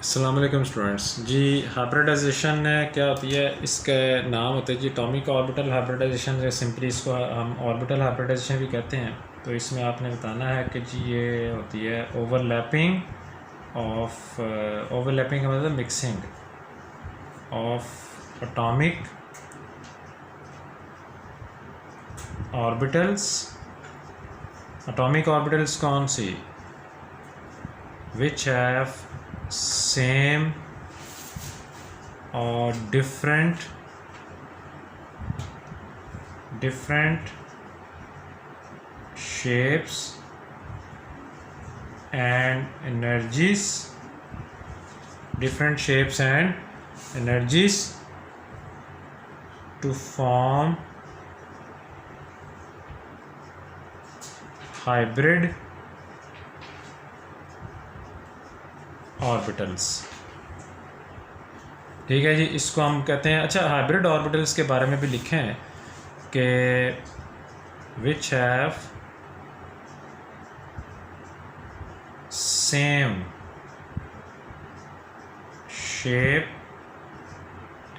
अस्सलाम वालेकुम स्टूडेंट्स जी। हाइब्रिडाइजेशन क्या होती है, इसका नाम होता है जी एटॉमिक ऑर्बिटल हाइब्रिडाइजेशन, या सिंपली इसको हम ऑर्बिटल हाइब्रिडाइजेशन भी कहते हैं। तो इसमें आपने बताना है कि जी ये होती है ओवरलैपिंग का मतलब mixing of atomic orbitals. Atomic orbitals कौन सी? विच हैव सेम और different shapes and energies, to form hybrid orbitals। ठीक है जी, इसको हम कहते हैं। अच्छा, हाइब्रिड ऑर्बिटल्स के बारे में भी लिखे हैं कि which have same shape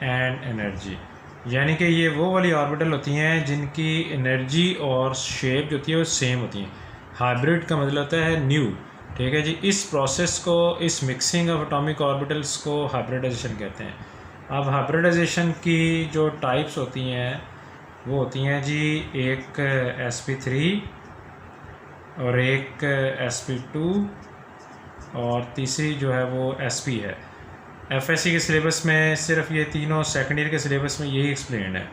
and energy, यानी कि ये वो वाली ऑर्बिटल होती हैं जिनकी एनर्जी और शेप जो होती है वो सेम होती हैं। हाइब्रिड का मतलब होता है न्यू। ठीक है जी, इस प्रोसेस को, इस मिक्सिंग ऑफ एटॉमिक ऑर्बिटल्स को हाइब्रिडाइजेशन कहते हैं। अब हाइब्रिडाइजेशन की जो टाइप्स होती हैं वो होती हैं जी, एक sp3 और एक sp2 और तीसरी जो है वो sp है। एफएससी के सिलेबस में सिर्फ ये तीनों, सेकेंड ईयर के सिलेबस में यही एक्सप्लेन है,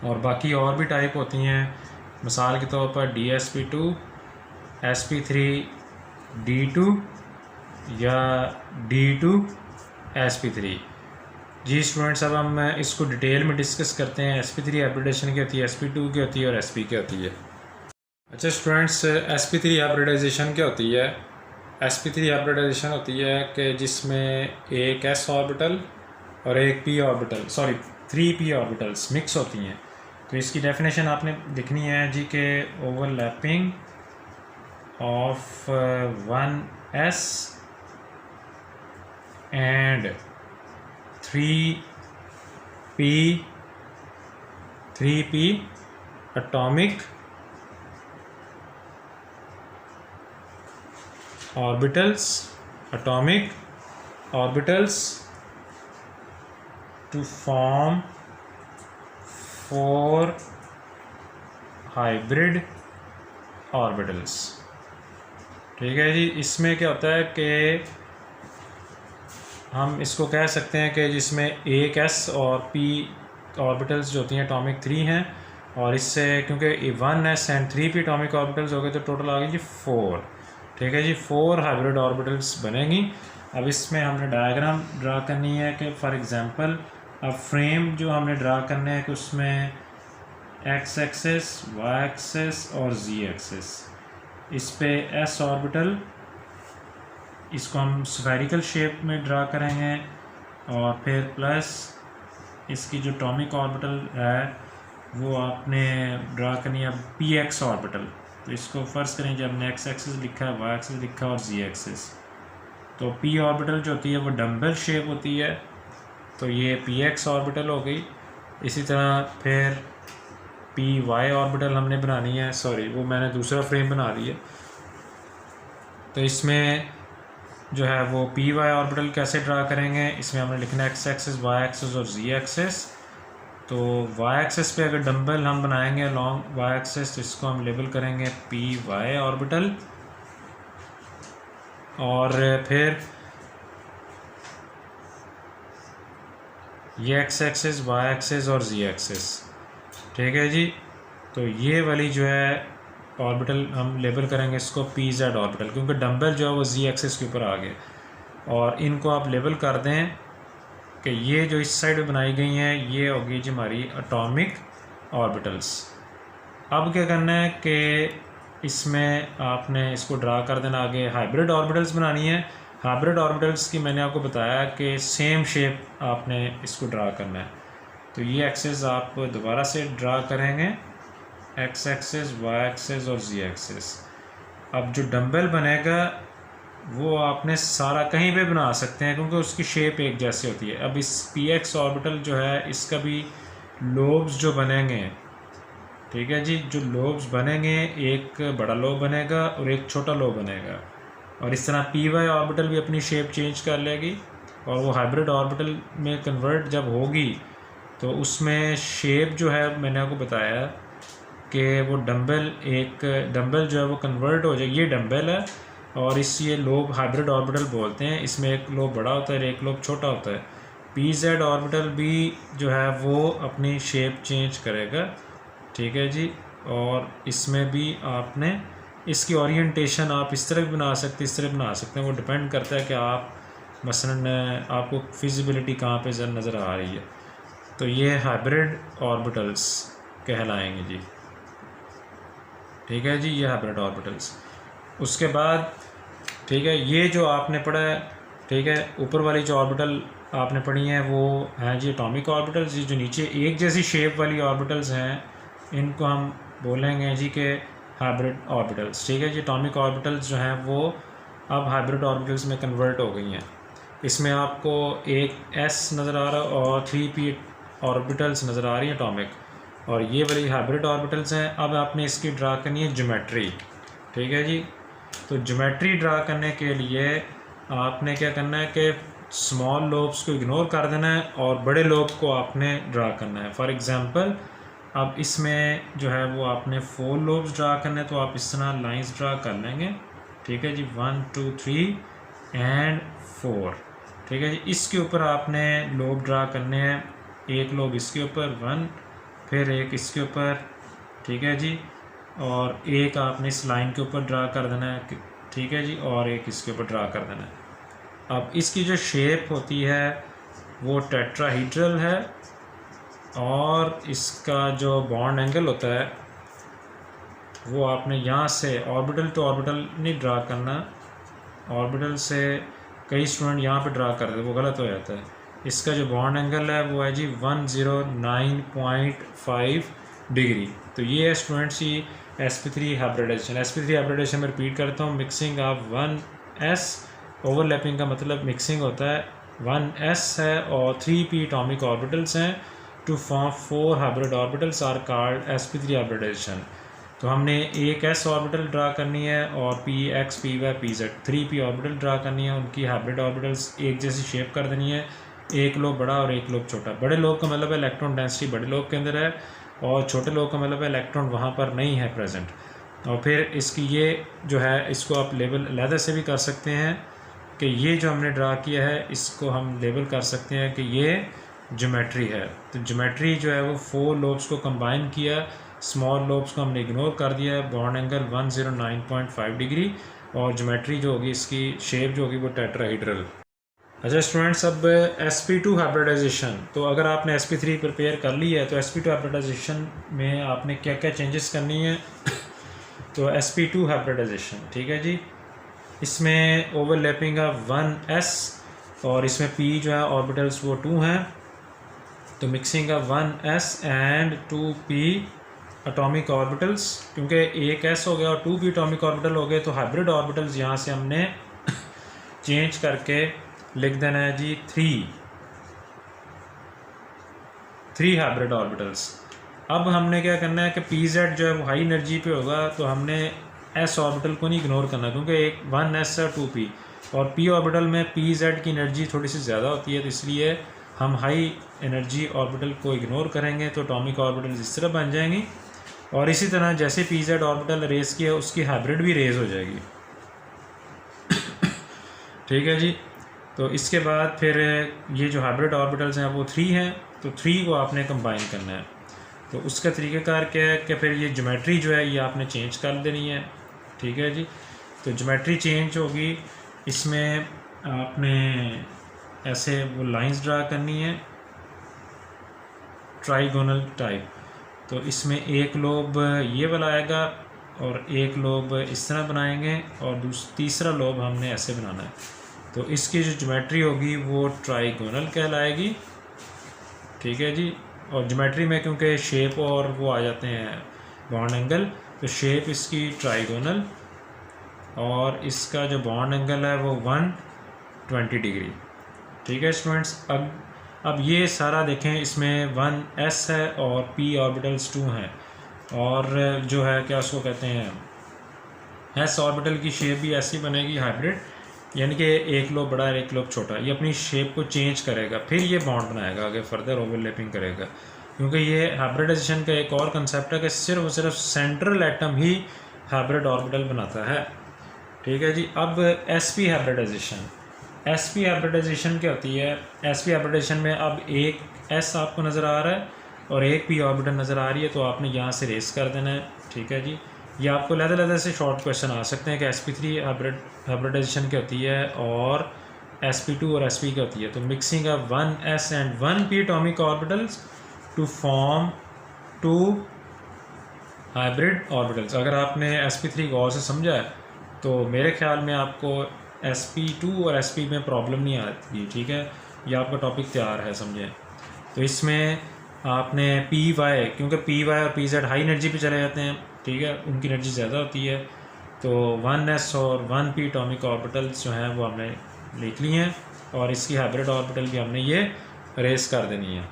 और बाकी और भी टाइप होती हैं। मिसाल के तौर पर DsP2, sp3 D2 या D2 sp3। जी स्टूडेंट्स, अब हम इसको डिटेल में डिस्कस करते हैं। sp3 हाइब्रिडाइजेशन क्या होती है, sp2 क्या होती है और sp क्या होती है। अच्छा स्टूडेंट्स, sp3 हाइब्रिडाइजेशन क्या होती है? sp3 हाइब्रिडाइजेशन होती है कि जिसमें एक s ऑर्बिटल और एक p orbital, 3p orbitals mix होती हैं। तो इसकी डेफिनेशन आपने लिखनी है जी के overlapping of 1s and 3p atomic orbitals to form 4 hybrid orbitals। ठीक है जी, इसमें क्या होता है कि हम इसको कह सकते हैं कि जिसमें एक s और p ऑर्बिटल्स जो होती हैं एटॉमिक 3 हैं, और इससे क्योंकि 1s and 3p atomic orbitals हो गए तो टोटल आ गई जी 4। ठीक है जी, 4 हाइब्रिड ऑर्बिटल्स बनेंगी। अब इसमें हमने डायग्राम ड्रा करनी है कि फॉर एग्जांपल अब फ्रेम जो हमने ड्रा करना है कि उसमें x एक्सेस, y एक्सेस और z एक्सेस, इस पे s ऑर्बिटल, इसको हम स्फेरिकल शेप में ड्रा करेंगे, और फिर प्लस इसकी जो एटॉमिक ऑर्बिटल है वो आपने ड्रा करनी है px ऑर्बिटल। तो इसको फ़र्ज़ करें जब हमने x एक्सिस लिखा है, y एक्सिस लिखा है और z एक्सिस, तो p ऑर्बिटल जो होती है वो डम्बल शेप होती है, तो ये px ऑर्बिटल हो गई। इसी तरह फिर py ऑर्बिटल हमने बनानी है, वो मैंने दूसरा फ्रेम बना दिया। तो इसमें जो है वो py ऑर्बिटल कैसे ड्रा करेंगे, इसमें हमने लिखना है x एक्सिस, y एक्सिस और z एक्सिस। तो y एक्सिस पे अगर डंबल हम बनाएंगे लॉन्ग y एक्सिस, तो इसको हम लेबल करेंगे py ऑर्बिटल, और फिर ये x एक्सिस, y एक्सिस और z एक्सिस। ठीक है जी, तो ये वाली जो है ऑर्बिटल हम लेबल करेंगे इसको pz ऑर्बिटल, क्योंकि डंबल जो है वो z एक्सिस के ऊपर आ गए। और इनको आप लेबल कर दें कि ये जो इस साइड में बनाई गई हैं ये होगी जी हमारी एटॉमिक ऑर्बिटल्स। अब क्या करना है कि इसमें आपने इसको ड्रा कर देना, आगे हाइब्रिड ऑर्बिटल्स बनानी है। हाइब्रिड ऑर्बिटल्स की मैंने आपको बताया कि सेम शेप आपने इसको ड्रा करना है। तो ये एक्सेस आप दोबारा से ड्रा करेंगे, x एक्सेस, y एक्सेस और z एक्सेस। अब जो डंबल बनेगा वो आपने सारा कहीं पे बना सकते हैं क्योंकि उसकी शेप एक जैसी होती है। अब इस पी एक्स ऑर्बिटल जो है इसका भी लोब्स जो बनेंगे, ठीक है जी, जो लोब्स बनेंगे एक बड़ा लोब बनेगा और एक छोटा लोब बनेगा, और इस तरह पी वाई ऑर्बिटल भी अपनी शेप चेंज कर लेगी और वो हाइब्रिड ऑर्बिटल में कन्वर्ट जब होगी तो उसमें शेप जो है मैंने आपको बताया कि वो डम्बल जो है वो कन्वर्ट हो जाएगी। ये डम्बल है और ये लोब हाइब्रिड ऑर्बिटल बोलते हैं। इसमें एक लोब बड़ा होता है और एक लोब छोटा होता है। पी जेड ऑर्बिटल भी जो है वो अपनी शेप चेंज करेगा, ठीक है जी। और इसमें भी आपने इसकी ओरिएंटेशन आप इस तरह भी बना सकते हैं, इस तरह बना सकते हैं, वो डिपेंड करता है कि आप मसलन आपको फिजिबिलिटी कहाँ पे नज़र आ रही है। तो ये हाइब्रिड ऑर्बिटल्स कहलाएंगे जी, ठीक है जी, ये हाइब्रिड ऑर्बिटल्स। उसके बाद ठीक है, ये जो आपने पढ़ा है, ठीक है, ऊपर वाली जो ऑर्बिटल आपने पढ़ी हैं वो हैं जी एटॉमिक ऑर्बिटल्स। ये जो नीचे एक जैसी शेप वाली ऑर्बिटल्स हैं इनको हम बोलेंगे जी के हाइब्रिड ऑर्बिटल्स, ठीक है जी। एटॉमिक ऑर्बिटल्स जो हैं वो अब हाइब्रिड ऑर्बिटल्स में कन्वर्ट हो गई हैं। इसमें आपको एक एस नज़र आ रहा है और 3p ऑर्बिटल्स नज़र आ रही हैं एटॉमिक, और ये वाली हाइब्रिड ऑर्बिटल्स हैं। अब आपने इसकी ड्रा करनी है ज्योमेट्री, ठीक है जी। तो ज्योमेट्री ड्रा करने के लिए आपने क्या करना है कि स्मॉल लोब्स को इग्नोर कर देना है और बड़े लोब को आपने ड्रा करना है। फॉर एग्जांपल अब इसमें जो है वो आपने 4 लोब्स ड्रा करने हैं, तो आप इस तरह लाइंस ड्रा कर लेंगे, ठीक है जी, 1 2 3 एंड 4, ठीक है जी। इसके ऊपर आपने लोब ड्रा करने हैं, एक लोब इसके ऊपर 1, फिर एक इसके ऊपर, ठीक है जी, और एक आपने इस लाइन के ऊपर ड्रा कर देना है, ठीक है जी, और एक इसके ऊपर ड्रा कर देना है। अब इसकी जो शेप होती है वो टेट्राहीड्रल है और इसका जो बॉन्ड एंगल होता है वो आपने यहाँ से ऑर्बिटल टू ऑर्बिटल नहीं ड्रा करना, ऑर्बिटल से कई स्टूडेंट यहाँ पे ड्रा कर देते, वो गलत हो जाता है। इसका जो बॉन्ड एंगल है वो है जी 109.5 डिग्री। तो ये है स्टूडेंट्स ही sp3 हाइब्रिडाइजेशन। sp3 हाइब्रिडाइजेशन में रिपीट करता हूँ, मिक्सिंग ऑफ 1s, ओवरलैपिंग का मतलब मिक्सिंग होता है, 1s है और 3p एटॉमिक ऑर्बिटल्स हैं to form 4 hybrid orbitals are called sp3 hybridisation. तो हमने एक s ऑर्बिटल ड्रा करनी है और px py pz 3p orbital draw करनी है, उनकी हाइब्रिड ऑर्बिटल्स एक जैसी शेप कर देनी है, एक लोब बड़ा और एक लोब छोटा। बड़े लोब का मतलब है इलेक्ट्रॉन डेंसिटी बड़े लोब के अंदर है और छोटे लोब का मतलब है इलेक्ट्रॉन वहाँ पर नहीं है प्रेजेंट। और फिर इसकी ये जो है इसको आप लेबल अलहदा से भी कर सकते हैं कि ये जो हमने ड्रा किया है इसको हम लेबल कर सकते हैं कि ये ज्योमेट्री है। तो ज्योमेट्री जो है वो 4 लोब्स को कंबाइन किया, स्मॉल लोब्स को हमने इग्नोर कर दिया है, बॉन्ड एंगल 109.5 डिग्री, और ज्योमेट्री जो होगी इसकी शेप जो होगी वो टेट्राहीड्रल। अच्छा स्टूडेंट्स, अब sp2 हाइब्रिडाइजेशन, तो अगर आपने sp3 प्रिपेयर कर ली है तो sp2 हाइब्रिडाइजेशन में आपने क्या क्या चेंजेस करनी है। तो sp2 हाइब्रिडाइजेशन, ठीक है जी, इसमें ओवरलैपिंग ऑफ 1s और इसमें p जो है ऑर्बिटल्स वो 2 हैं, तो mixing of 1s and 2p atomic orbitals, क्योंकि एक s हो गया और 2p एटॉमिक ऑर्बिटल हो गए तो हाइब्रिड ऑर्बिटल्स यहाँ से हमने चेंज करके लिख देना है जी 3 हाइब्रिड ऑर्बिटल्स। अब हमने क्या करना है कि pz जो है वो हाई एनर्जी पे होगा, तो हमने s ऑर्बिटल को नहीं इग्नोर करना क्योंकि एक 1s है 2p, और p ऑर्बिटल में pz की एनर्जी थोड़ी सी ज़्यादा होती है, तो इसलिए हम हाई एनर्जी ऑर्बिटल को इग्नोर करेंगे तो एटॉमिक ऑर्बिटल्स इस तरह बन जाएंगी। और इसी तरह जैसे pz ऑर्बिटल रेस की है उसकी हाइब्रिड भी रेस हो जाएगी, ठीक है जी। तो इसके बाद फिर ये जो हाइब्रिड ऑर्बिटल्स हैं वो 3 हैं, तो 3 को आपने कंबाइन करना है। तो उसका तरीक़ाकार क्या है कि फिर ये ज्योमेट्री जो है ये आपने चेंज कर देनी है, ठीक है जी। तो ज्योमेट्री चेंज होगी, इसमें आपने ऐसे वो लाइंस ड्रा करनी है ट्राइगोनल टाइप। तो इसमें एक लोब ये वाला आएगा और एक लोब इस तरह बनाएंगे और तीसरा लोब हमने ऐसे बनाना है। तो इसकी जो ज्योमेट्री होगी वो ट्राइगोनल कहलाएगी, ठीक है जी। और ज्योमेट्री में क्योंकि शेप और वो आ जाते हैं बॉन्ड एंगल, तो शेप इसकी ट्राइगोनल और इसका जो बॉन्ड एंगल है वो 120 डिग्री। ठीक है स्टूडेंट्स, अब ये सारा देखें, इसमें 1s है और p ऑर्बिटल्स 2 हैं, और जो है क्या उसको कहते हैं, s ऑर्बिटल की शेप भी ऐसी बनेगी हाइब्रिड, यानी कि एक लोब बड़ा है एक लोब छोटा, ये अपनी शेप को चेंज करेगा, फिर ये बॉन्ड बनाएगा, आगे फर्दर ओवरलैपिंग करेगा, क्योंकि ये हाइब्रिडाइजेशन का एक और कंसेप्ट है कि सिर्फ और सिर्फ सेंट्रल एटम ही हाइब्रिड ऑर्बिटल बनाता है। ठीक है जी। अब sp हाइब्रिडाइजेशन, sp हाइब्रिडाइजेशन क्या होती है? sp हाइब्रिडाइजेशन में अब एक s आपको नज़र आ रहा है और एक p ऑर्बिटल नज़र आ रही है, तो आपने यहाँ से रेस कर देना है। ठीक है जी। ये आपको लहदा से शॉर्ट क्वेश्चन आ सकते हैं कि sp3 हाइब्रिडाइजेशन क्या होती है और sp2 और sp क्या होती है। तो mixing of 1s and 1p atomic orbitals to form 2 hybrid orbitals. अगर आपने sp3 गौर से समझा है तो मेरे ख्याल में आपको sp2 और sp में प्रॉब्लम नहीं आती। ठीक है, ये आपका टॉपिक तैयार है, समझें। तो इसमें आपने py, क्योंकि py और pz हाई एनर्जी पे चले जाते हैं, ठीक है, उनकी एनर्जी ज़्यादा होती है, तो 1s और 1p एटॉमिक ऑर्बिटल्स जो हैं वो हमने लिख ली हैं, और इसकी हाइब्रिड ऑर्बिटल भी हमने ये रेस कर देनी है।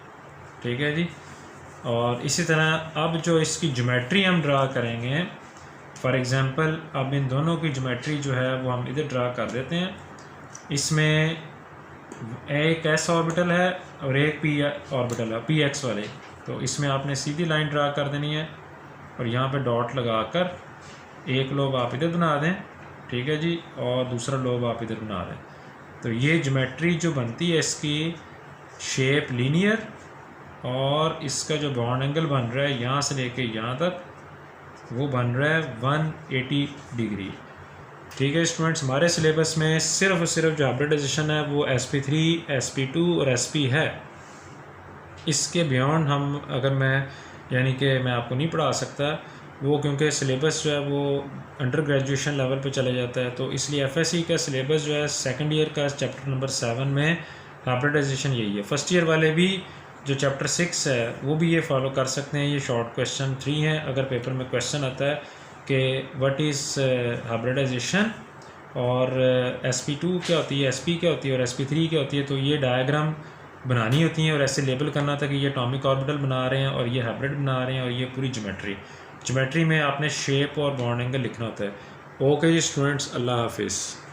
ठीक है जी। और इसी तरह अब जो इसकी ज्योमेट्री हम ड्रा करेंगे, फॉर एग्ज़ाम्पल अब इन दोनों की ज्योमेट्री जो है वो हम इधर ड्रा कर देते हैं। इसमें एक s ऑर्बिटल है और एक p ऑर्बिटल है, px वाले, तो इसमें आपने सीधी लाइन ड्रा कर देनी है और यहाँ पे डॉट लगाकर एक लोब आप इधर बना दें। ठीक है जी, और दूसरा लोब आप इधर बना दें। तो ये ज्योमेट्री जो बनती है इसकी शेप लीनियर, और इसका जो बॉन्ड एंगल बन रहा है यहाँ से लेके यहाँ तक वो बन रहा है 180 डिग्री। ठीक है स्टूडेंट्स, हमारे सिलेबस में सिर्फ और सिर्फ जो हाइब्रिडाइजेशन है वो sp3, sp2 और sp है। इसके बियॉन्ड हम अगर मैं आपको नहीं पढ़ा सकता वो, क्योंकि सिलेबस जो है वो अंडर ग्रेजुएशन लेवल पे चले जाता है, तो इसलिए FSC का सिलेबस जो है सेकंड ईयर का चैप्टर नंबर 7 में हाइब्रिडाइजेशन यही है। फर्स्ट ईयर वाले भी जो चैप्टर 6 है वो भी ये फॉलो कर सकते हैं। ये शॉर्ट क्वेश्चन 3 हैं। अगर पेपर में क्वेश्चन आता है कि व्हाट इज़ हाइब्रिडाइजेशन और sp2 क्या होती है, sp क्या होती है और sp3 क्या होती है, तो ये डायग्राम बनानी होती हैं और ऐसे लेबल करना था कि ये एटॉमिक ऑर्बिटल बना रहे हैं और ये हाइब्रिड बना रहे हैं, और ये पूरी ज्योमेट्री में आपने शेप और बॉन्ड एंगल लिखना होता है। ओके जी स्टूडेंट्स, अल्लाह हाफिज़।